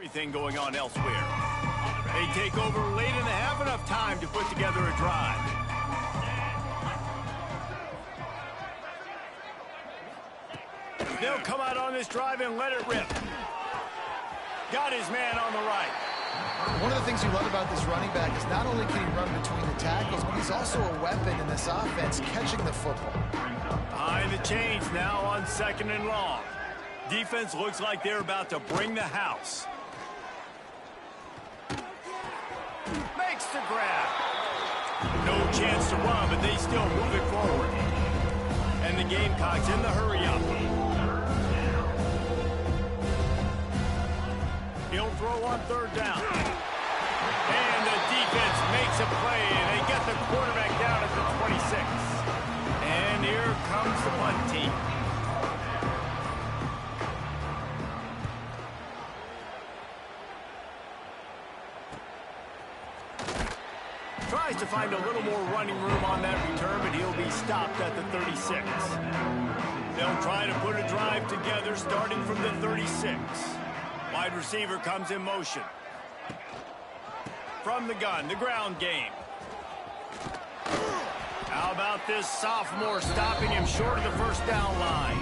Everything going on elsewhere. They take over late in the half, enough time to put together a drive. They'll come out on this drive and let it rip. Got his man on the right. One of the things you love about this running back is not only can he run between the tackles, but he's also a weapon in this offense, catching the football. Behind the chains now on 2nd and long. Defense looks like they're about to bring the house. Makes the grab. No chance to run, but they still move it forward. And the Gamecocks in the hurry-up. He'll throw on 3rd down. And the defense makes a play. They get the quarterback down at the 26. And here comes the punt team. Tries to find a little more running room on that return, but he'll be stopped at the 36. They'll try to put a drive together starting from the 36. Wide receiver comes in motion. From the gun, the ground game. How about this sophomore stopping him short of the 1st down line?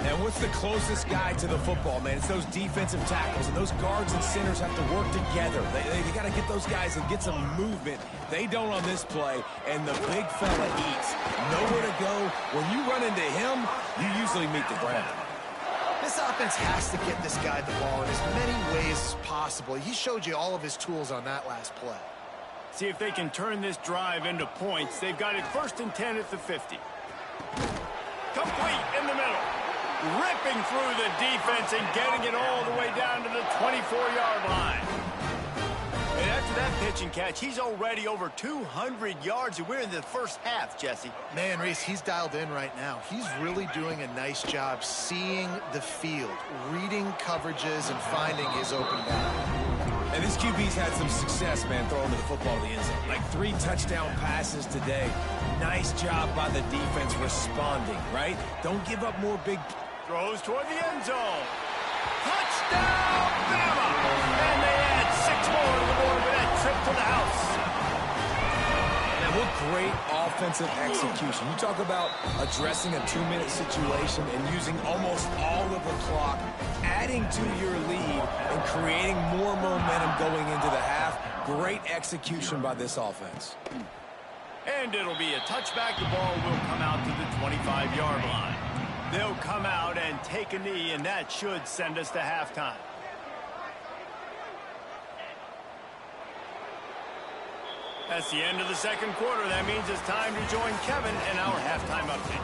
And what's the closest guy to the football, man? It's those defensive tackles, and those guards and centers have to work together. They got to get those guys and get some movement. They don't on this play, and the big fella eats. Nowhere to go. When you run into him, you usually meet the ground. This offense has to get this guy the ball in as many ways as possible. He showed you all of his tools on that last play. See if they can turn this drive into points. They've got it 1st and 10 at the 50. Complete in the middle. Ripping through the defense and getting it all the way down to the 24-yard line. And after that pitch and catch, he's already over 200 yards, and we're in the 1st half, Jesse. Man, Reese, he's dialed in right now. He's really doing a nice job seeing the field, reading coverages, and finding his open guy. And this QB's had some success, man, throwing to the football to the end zone. Like 3 touchdown passes today. Nice job by the defense responding, right? Don't give up more big... Throws toward the end zone. Touchdown, Bama! And they add 6 more to the board with that trip to the house. And what great offensive execution. You talk about addressing a 2-minute situation and using almost all of the clock, adding to your lead and creating more momentum going into the half. Great execution by this offense. And it'll be a touchback. The ball will come out to the 25-yard line. They'll come out and take a knee, and that should send us to halftime. That's the end of the 2nd quarter. That means it's time to join Kevin in our halftime update.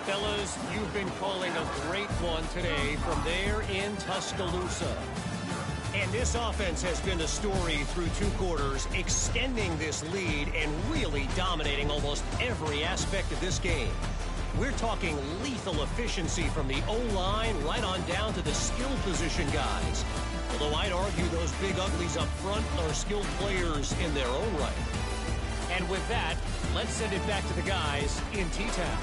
Fellas, you've been calling a great one today from there in Tuscaloosa. And this offense has been a story through 2 quarters, extending this lead and really dominating almost every aspect of this game. We're talking lethal efficiency from the O-line right on down to the skill position guys. Although I'd argue those big uglies up front are skilled players in their own right. And with that, let's send it back to the guys in T-Town.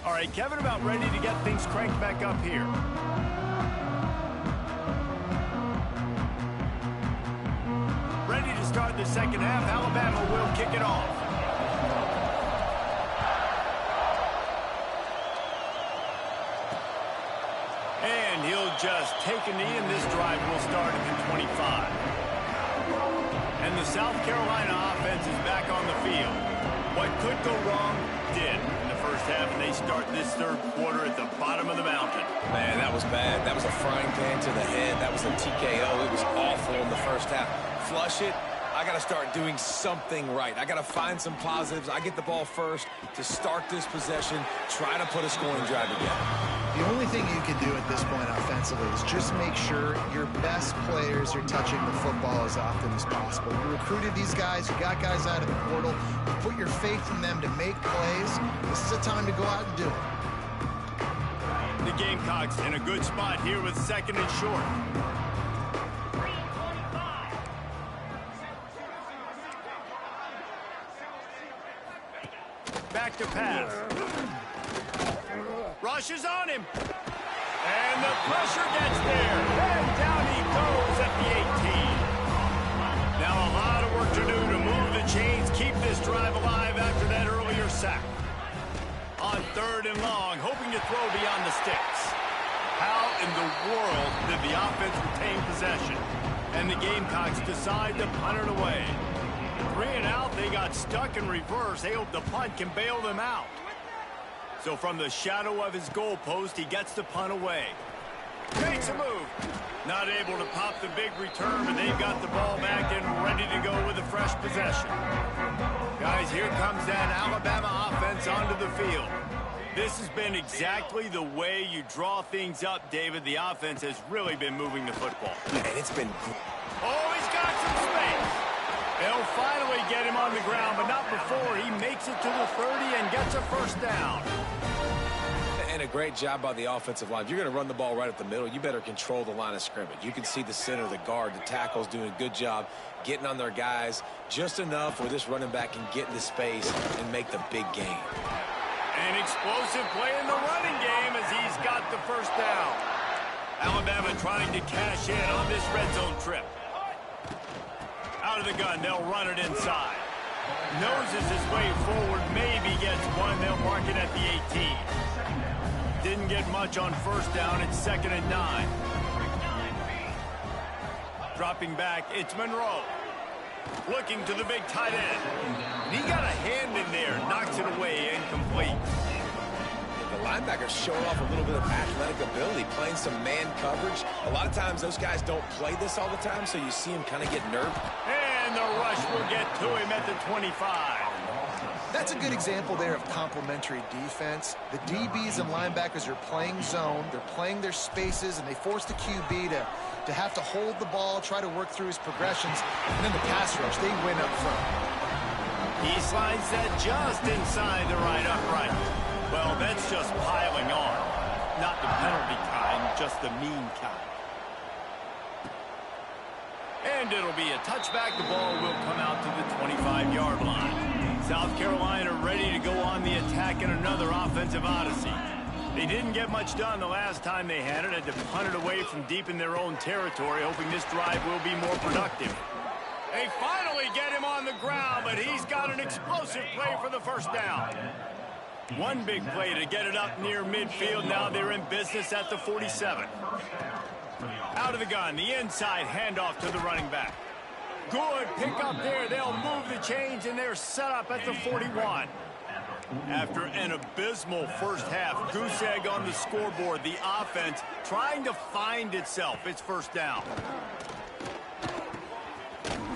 All right, Kevin, about ready to get things cranked back up here. Ready to start the 2nd half. Alabama will kick it off. And he'll just take a knee, and this drive will start at the 25. And the South Carolina offense is back on the field. What could go wrong did. 1st half, and they start this 3rd quarter at the bottom of the mountain. Man, that was bad. That was a frying pan to the head. That was a TKO. It was awful in the 1st half. Flush it. I got to start doing something right. I got to find some positives. I get the ball first to start this possession, try to put a scoring drive together. The only thing you can do at this point offensively is just make sure your best players are touching the football as often as possible. You recruited these guys, you got guys out of the portal, you put your faith in them to make plays. This is a time to go out and do it. Gamecocks in a good spot here with second and short. Back to pass. Rushes on him. And the pressure gets there. And down he goes at the 18. Now a lot of work to do to move the chains, keep this drive alive after that earlier sack. On third and long, hoping to throw beyond the sticks. How in the world did the offense retain possession? And the Gamecocks decide to punt it away. 3 and out, they got stuck in reverse. They hope the punt can bail them out. So from the shadow of his goalpost, he gets the punt away. Makes a move. Not able to pop the big return, but they've got the ball back and ready to go with a fresh possession. Guys, here comes that Alabama offense onto the field. This has been exactly the way you draw things up, David. The offense has really been moving the football. And it's been... Oh, he's got some space. They'll finally get him on the ground, but not before he makes it to the 30 and gets a first down. And a great job by the offensive line. If you're going to run the ball right up the middle, you better control the line of scrimmage. You can see the center, the guard, the tackles doing a good job getting on their guys just enough where this running back can get into space and make the big game. An explosive play in the running game as he's got the first down. Alabama trying to cash in on this red zone trip. Out of the gun, they'll run it inside. Noses his way forward, maybe gets one. They'll mark it at the 18. Didn't get much on first down. It's 2nd and 9. Dropping back, it's Monroe. Looking to the big tight end. He got a hand in there, knocks it away, incomplete. The linebacker's showing off a little bit of athletic ability, playing some man coverage. A lot of times those guys don't play this all the time, so you see him kind of get nervous. And the rush will get to him at the 25. That's a good example there of complementary defense. The DBs and linebackers are playing zone, they're playing their spaces, and they force the QB to have to hold the ball, try to work through his progressions, and then the pass rush, they win up front. He slides that just inside the right upright. Well, that's just piling on. Not the penalty kind, just the mean kind. And it'll be a touchback. The ball will come out to the 25-yard line. South Carolina ready to go on the attack in another offensive odyssey. They didn't get much done the last time they had it. Had to punt it away from deep in their own territory, hoping this drive will be more productive. They finally get him on the ground, but he's got an explosive play for the first down. One big play to get it up near midfield. Now they're in business at the 47. Out of the gun, the inside handoff to the running back. Good pick up there. They'll move the chains, and they're set up at the 41. After an abysmal first half, goose egg on the scoreboard, the offense trying to find itself. It's first down.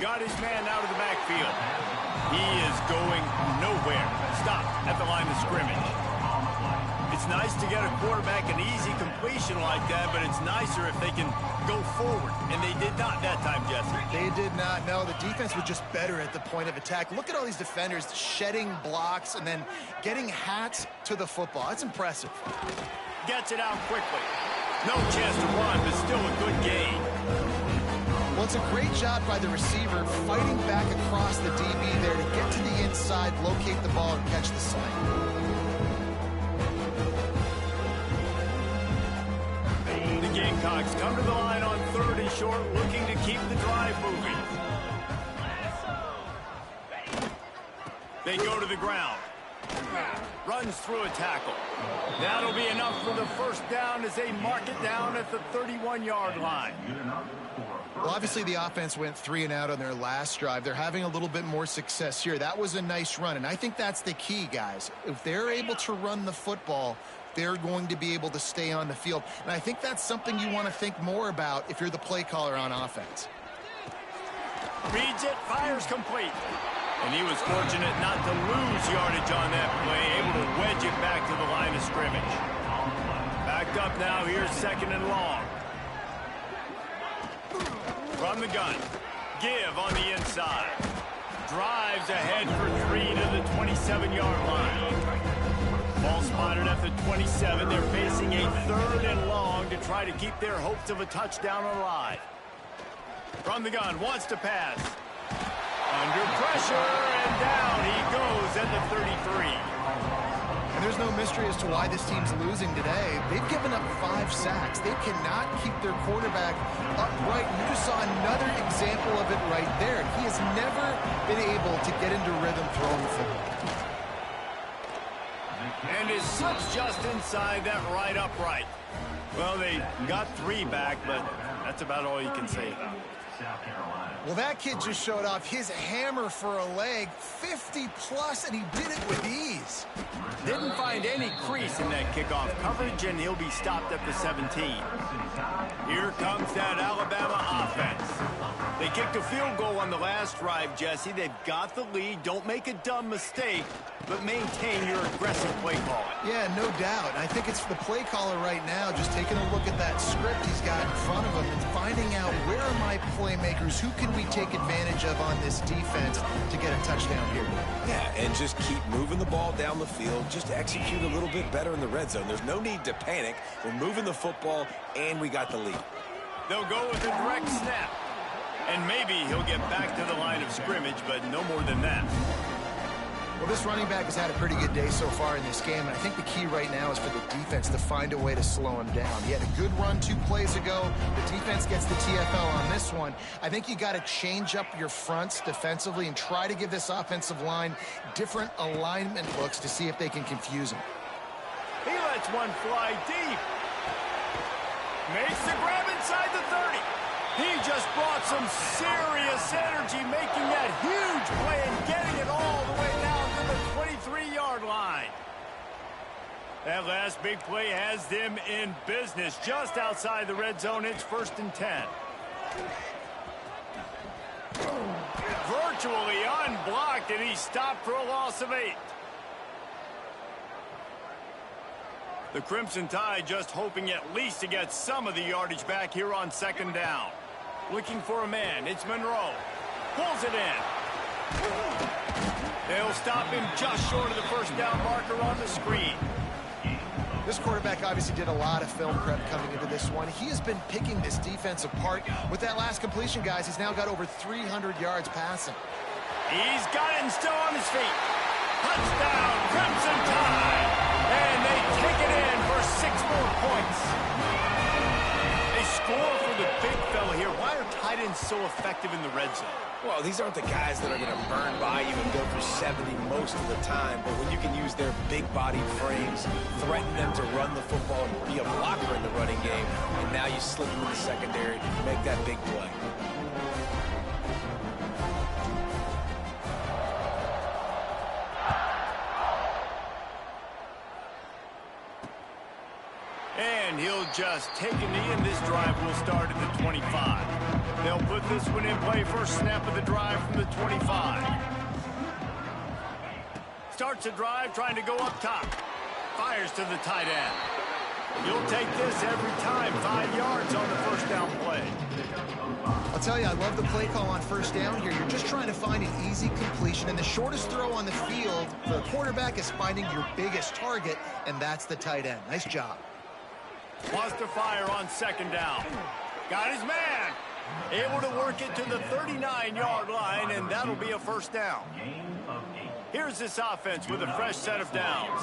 Got his man out of the backfield. He is going nowhere. Stop at the line of scrimmage. It's nice to get a quarterback an easy completion like that, but it's nicer if they can go forward. And they did not that time, Jesse. They did not. No, the defense was just better at the point of attack. Look at all these defenders shedding blocks and then getting hats to the football. That's impressive. Gets it out quickly. No chance to run, but still a good gain. Well, it's a great job by the receiver fighting back across the DB there to get to the inside, locate the ball, and catch the sight. The Gamecocks come to the line on 3rd and short, looking to keep the drive moving. They go to the ground. Runs through a tackle. That'll be enough for the first down as they mark it down at the 31-yard line. Well, obviously the offense went 3 and out on their last drive. They're having a little bit more success here. That was a nice run, and I think that's the key, guys. If they're able to run the football, they're going to be able to stay on the field. And I think that's something you want to think more about if you're the play caller on offense. Reads it, fires complete. And he was fortunate not to lose yardage on that play, able to wedge it back to the line of scrimmage. Backed up now, here's 2nd and long. From the gun, give on the inside. Drives ahead for 3 to the 27-yard line. Ball spotted at the 27. They're facing a 3rd and long to try to keep their hopes of a touchdown alive. From the gun, wants to pass. Under pressure, and down he goes at the 33. And there's no mystery as to why this team's losing today. They've given up 5 sacks. They cannot keep their quarterback upright. You just saw another example of it right there. He has never been able to get into rhythm throwing the football. And his slips just inside that right upright. Well, they got 3 back, but that's about all you can say about it. Well, that kid just showed off his hammer for a leg, 50-plus, and he did it with ease. Didn't find any crease in that kickoff coverage, and he'll be stopped at the 17. Here comes that Alabama offense. They kicked a field goal on the last drive, Jesse. They've got the lead. Don't make a dumb mistake, but maintain your aggressive play call. Yeah, no doubt. I think it's the play caller right now just taking a look at that script he's got in front of him and finding out where are my playmakers, who can we take advantage of on this defense to get a touchdown here. Yeah, and just keep moving the ball down the field. Just execute a little bit better in the red zone. There's no need to panic. We're moving the football, and we got the lead. They'll go with a direct snap. And maybe he'll get back to the line of scrimmage, but no more than that. Well, this running back has had a pretty good day so far in this game, and I think the key right now is for the defense to find a way to slow him down. He had a good run 2 plays ago. The defense gets the TFL on this one. I think you got to change up your fronts defensively and try to give this offensive line different alignment looks to see if they can confuse him. He lets one fly deep. Makes the grab inside the 30. He just brought some serious energy, making that huge play and getting it all the way down to the 23-yard line. That last big play has them in business just outside the red zone. It's 1st and 10. Virtually unblocked, and he stopped for a loss of 8. The Crimson Tide just hoping at least to get some of the yardage back here on 2nd down. Looking for a man. It's Monroe. Pulls it in. They'll stop him just short of the 1st down marker on the screen. This quarterback obviously did a lot of film prep coming into this one. He has been picking this defense apart. With that last completion, guys, he's now got over 300 yards passing. He's got it and still on his feet. Touchdown, Crimson Tide. And they take it in for 6 more points. They score for the big fella here. Why are tight ends so effective in the red zone? Well, these aren't the guys that are going to burn by you and go for 70 most of the time, but when you can use their big-bodied frames, threaten them to run the football and be a blocker in the running game, and now you slip into the secondary, make that big play. And he'll just take a knee, and this drive will start at the 25. They'll put this one in play. First snap of the drive from the 25. Starts the drive, trying to go up top. Fires to the tight end. You'll take this every time. 5 yards on the 1st down play. I'll tell you, I love the play call on 1st down here. You're just trying to find an easy completion, and the shortest throw on the field for the quarterback is finding your biggest target, and that's the tight end. Nice job. Wants to fire on 2nd down. Got his man. Able to work it to the 39-yard line, and that'll be a 1st down. Here's this offense with a fresh set of downs.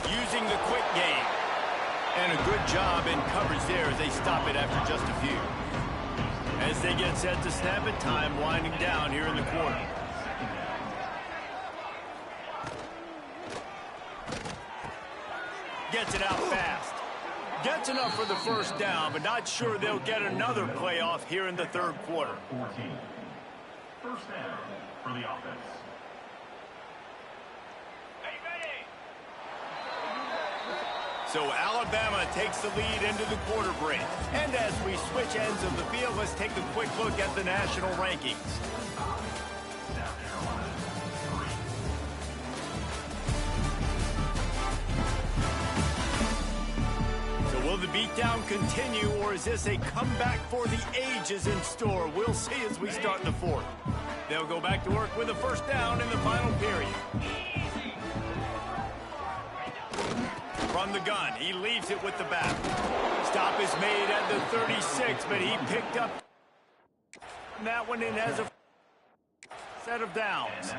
Using the quick game. And a good job in coverage there as they stop it after just a few. As they get set to snap it, time winding down here in the quarter. Gets it out fast. Gets enough for the 1st down, but not sure they'll get another play off here in the 3rd quarter. 14. 1st down for the offense. So Alabama takes the lead into the quarter break. And as we switch ends of the field, let's take a quick look at the national rankings. Will the beatdown continue, or is this a comeback for the ages in store? We'll see as we start in the 4th. They'll go back to work with a first down in the final period. From the gun, he leaves it with the back. Stop is made at the 36, but he picked up that one in as a set of downs.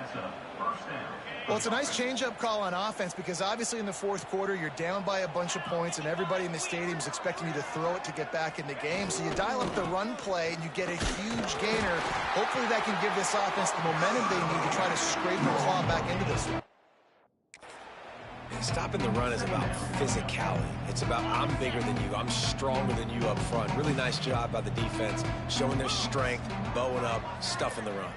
Well, it's a nice change-up call on offense because obviously in the fourth quarter, you're down by a bunch of points and everybody in the stadium is expecting you to throw it to get back in the game. So you dial up the run play and you get a huge gainer. Hopefully that can give this offense the momentum they need to try to scrape and claw back into this one. Stopping the run is about physicality. It's about I'm bigger than you. I'm stronger than you up front. Really nice job by the defense, showing their strength, bowing up, stuffing the run.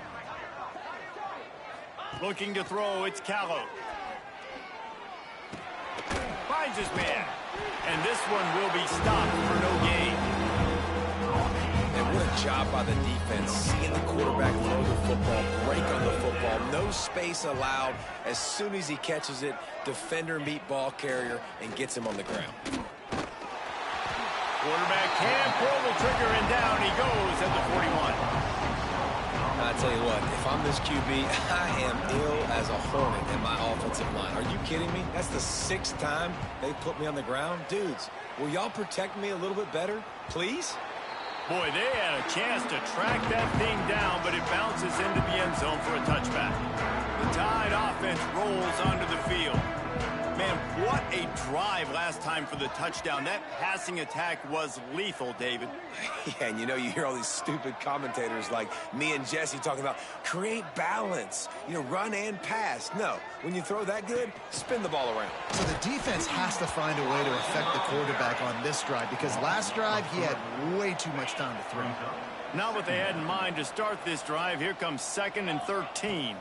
Looking to throw, it's Callow. Finds his man. And this one will be stopped for no gain. And what a job by the defense, seeing the quarterback throw the football, break on the football, no space allowed. As soon as he catches it, defender meet ball carrier and gets him on the ground. Quarterback can pull the trigger and down he goes at the 41. I tell you what, if I'm this QB, I am ill as a hornet in my offensive line. Are you kidding me? That's the 6th time they put me on the ground. Dudes, will y'all protect me a little bit better, please? Boy, they had a chance to track that thing down, but it bounces into the end zone for a touchback. The Tide offense rolls onto the field. Man, what a drive last time for the touchdown. That passing attack was lethal, David. Yeah, and you hear all these stupid commentators like me and Jesse talking about create balance, run and pass. No, when you throw that good, spin the ball around. So the defense has to find a way to affect the quarterback on this drive because last drive he had way too much time to throw. Not what they had in mind to start this drive. Here comes 2nd and 13.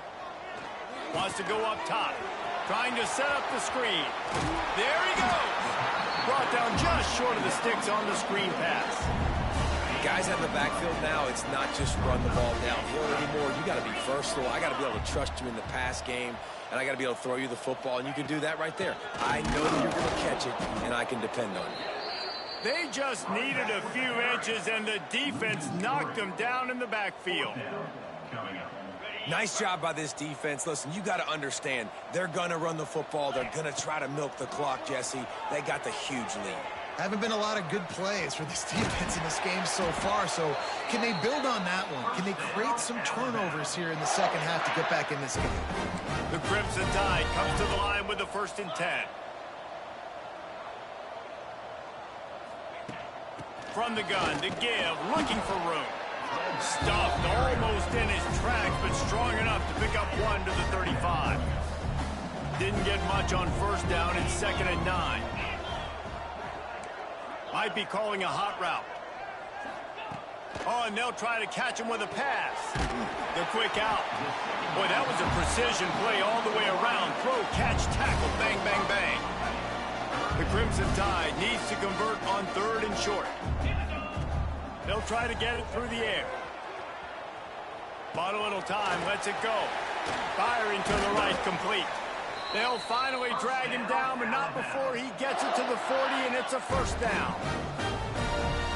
Wants to go up top. Trying to set up the screen. There he goes. Brought down just short of the sticks on the screen pass. Guys in the backfield now, it's not just run the ball downhill anymore. You got to be versatile. I got to be able to trust you in the pass game, and I got to be able to throw you the football, and you can do that right there. I know that you're going to catch it, and I can depend on you. They just needed a few inches, and the defense knocked them down in the backfield. Nice job by this defense. Listen, you got to understand, they're going to run the football. They're going to try to milk the clock, Jesse. They got the huge lead. Haven't been a lot of good plays for this defense in this game so far, so can they build on that one? Can they create some turnovers here in the second half to get back in this game? The Crimson Tide comes to the line with the 1st and 10. From the gun, the give, looking for room. Stuffed almost in his tracks, but strong enough to pick up one to the 35. Didn't get much on first down. It's 2nd and 9. Might be calling a hot route. Oh, and they'll try to catch him with a pass. The quick out. Boy, that was a precision play all the way around. Throw, catch, tackle, bang, bang, bang. The Crimson Tide needs to convert on 3rd and short. They'll try to get it through the air. Bought a little time, lets it go. Firing to the right, complete. They'll finally drag him down, but not before he gets it to the 40, and it's a first down.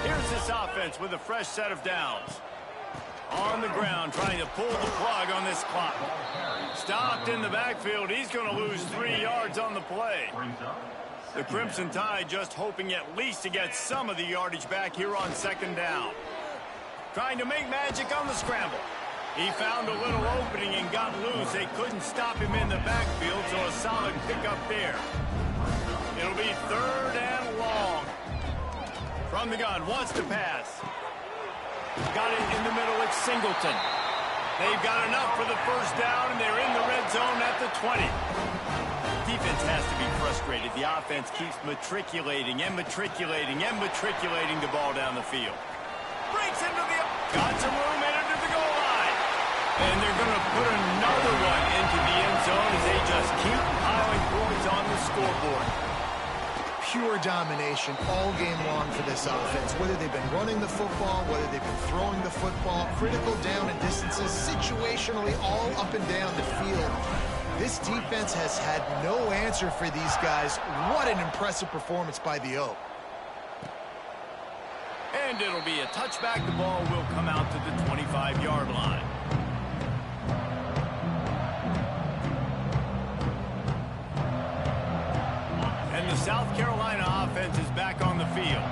Here's this offense with a fresh set of downs. On the ground, trying to pull the plug on this clock. Stopped in the backfield. He's going to lose 3 yards on the play. The Crimson Tide just hoping at least to get some of the yardage back here on 2nd down. Trying to make magic on the scramble. He found a little opening and got loose. They couldn't stop him in the backfield, so a solid pickup there. It'll be 3rd and long. From the gun, wants to pass. Got it in the middle, it's Singleton. They've got enough for the first down, and they're in the red zone at the 20. Defense has to be frustrated. The offense keeps matriculating and matriculating and matriculating the ball down the field. Breaks into the... Got some room in into the goal line. And they're going to put another one into the end zone as they just keep piling points on the scoreboard. Pure domination all game long for this offense. Whether they've been running the football, whether they've been throwing the football, critical down and distances, situationally all up and down the field. This defense has had no answer for these guys. What an impressive performance by the O. And it'll be a touchback. The ball will come out to the 25-yard line. South Carolina offense is back on the field.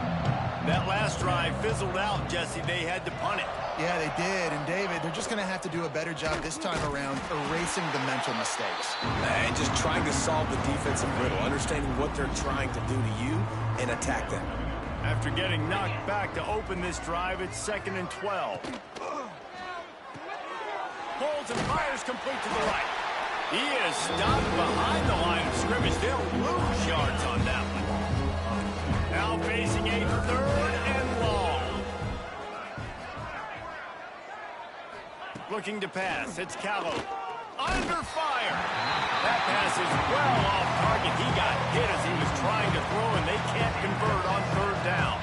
That last drive fizzled out, Jesse. They had to punt it. Yeah, they did. And, David, they're just going to have to do a better job this time around erasing the mental mistakes. And just trying to solve the defensive riddle, understanding what they're trying to do to you and attack them. After getting knocked back to open this drive, it's 2nd and 12. Pulls and fires complete to the right. He is stopped behind the line of scrimmage. They'll lose yards on that one. Now facing a 3rd and long. Looking to pass. It's Callow. Under fire. That pass is well off target. He got hit as he was trying to throw, and they can't convert on 3rd down.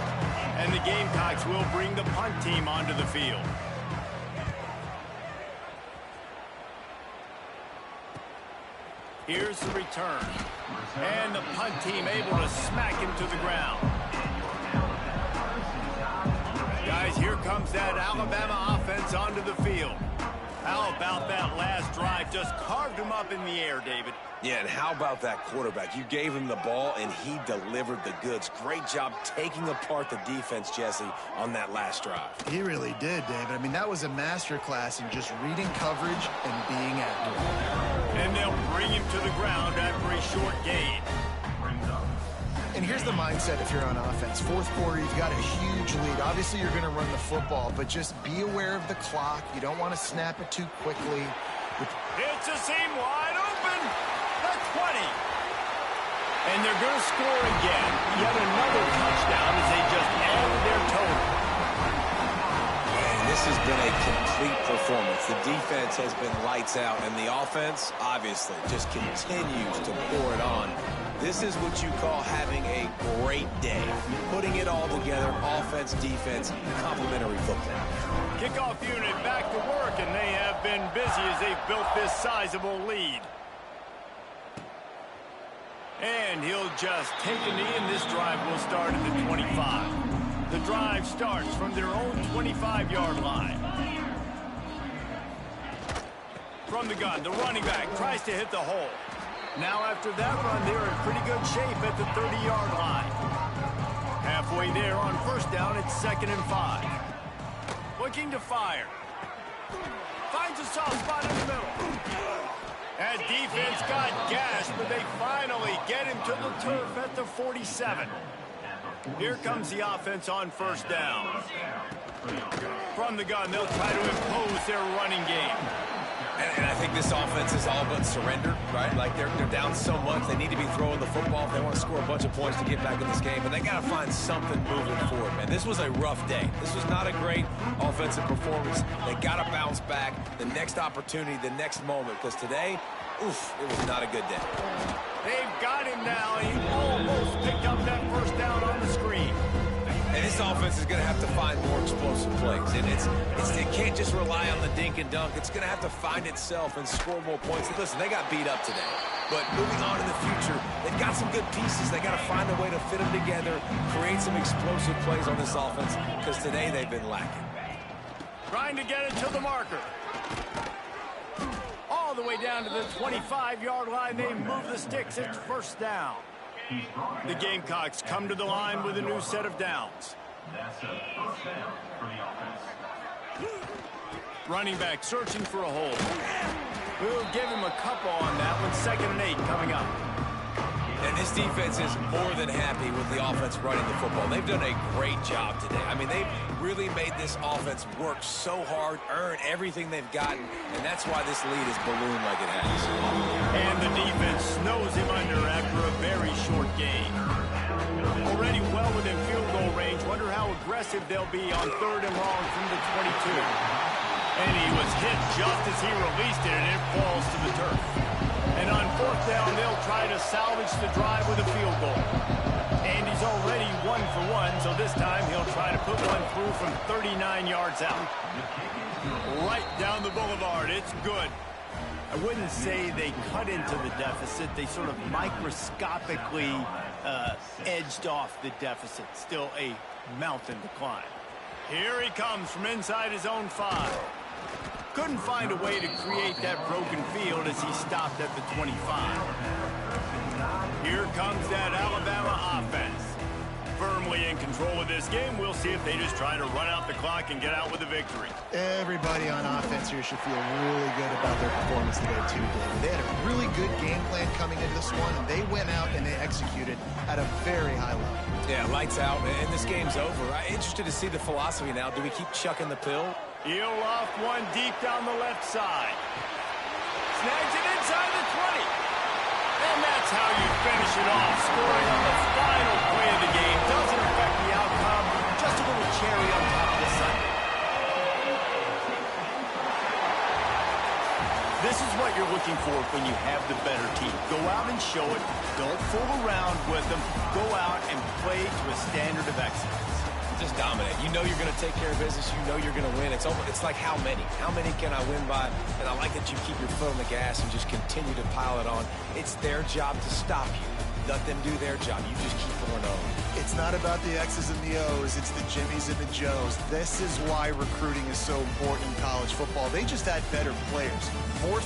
And the Gamecocks will bring the punt team onto the field. Here's the return. And the punt team able to smack him to the ground. Guys, here comes that Alabama offense onto the field. How about that last drive? Just carved him up in the air, David. Yeah, and how about that quarterback? You gave him the ball, and he delivered the goods. Great job taking apart the defense, Jesse, on that last drive. He really did, David. I mean, that was a masterclass in just reading coverage and being accurate. And they'll bring him to the ground after a short gain. And here's the mindset if you're on offense. 4th quarter, you've got a huge lead. Obviously, you're going to run the football, but just be aware of the clock. You don't want to snap it too quickly. It's a seam wide open. The 20. And they're going to score again. Yet another touchdown as they just added their total. And this has been a complete performance. The defense has been lights out, and the offense, obviously, just continues to pour it on. This is what you call having a great day. Putting it all together, offense, defense, complementary football. Kickoff unit back to work, and they have been busy as they've built this sizable lead. And he'll just take a knee, and this drive will start at the 25. The drive starts from their own 25-yard line. From the gun, the running back tries to hit the hole. Now after that run, they're in pretty good shape at the 30-yard line. Halfway there on 1st down, it's 2nd and 5. Looking to fire. Finds a soft spot in the middle. That defense got gashed, but they finally get him to the turf at the 47. Here comes the offense on 1st down. From the gun, they'll try to impose their running game. And I think this offense is all but surrendered, right? Like they're down so much, they need to be throwing the football if they want to score a bunch of points to get back in this game. But they got to find something moving forward, man. This was a rough day. This was not a great offensive performance. They got to bounce back. The next opportunity, the next moment, because today, oof, it was not a good day. They've got him now. He almost picked up that 1st down on the screen. And this offense is going to have to find more explosive plays. And it can't just rely on the dink and dunk. It's going to have to find itself and score more points. Listen, they got beat up today. But moving on in the future, they've got some good pieces. They got to find a way to fit them together, create some explosive plays on this offense, because today they've been lacking. Trying to get it to the marker. All the way down to the 25-yard line. They move the sticks. It's 1st down. The Gamecocks come to the line with a new set of downs. That's a 1st down for the offense. Running back searching for a hole. We'll give him a couple on that one. 2nd and 8 coming up. And this defense is more than happy with the offense running the football. They've done a great job today. I mean, they've really made this offense work so hard, earn everything they've gotten, and that's why this lead is ballooned like it has. And the defense snows him under after a very short gain. Already well within field goal range. Wonder how aggressive they'll be on 3rd and long from the 22. And he was hit just as he released it, and it falls to the turf. And on 4th down, they'll try to salvage the drive with a field goal. And he's already 1 for 1, so this time he'll try to put one through from 39 yards out. Right down the boulevard. It's good. I wouldn't say they cut into the deficit. They sort of microscopically edged off the deficit. Still a mountain to climb. Here he comes from inside his own 5. Couldn't find a way to create that broken field as he stopped at the 25. Here comes that Alabama offense. Firmly in control of this game. We'll see if they just try to run out the clock and get out with a victory. Everybody on offense here should feel really good about their performance today, too, David. They had a really good game plan coming into this one, and they went out and they executed at a very high level. Yeah, lights out, and this game's over. I'm interested to see the philosophy now. Do we keep chucking the pill? He'll off one deep down the left side. Snags it inside the 20. And that's how you finish it off. Scoring on the final play of the game doesn't affect the outcome. Just a little cherry on top of the Sunday. This is what you're looking for when you have the better team. Go out and show it. Don't fool around with them. Go out and play to a standard of excellence. Just dominate. You know you're going to take care of business. You know you're going to win. It's like how many? How many can I win by? And I like that you keep your foot on the gas and just continue to pile it on. It's their job to stop you. Let them do their job. You just keep going on. It's not about the X's and the O's. It's the Jimmies and the Joes. This is why recruiting is so important in college football. They just had better players, more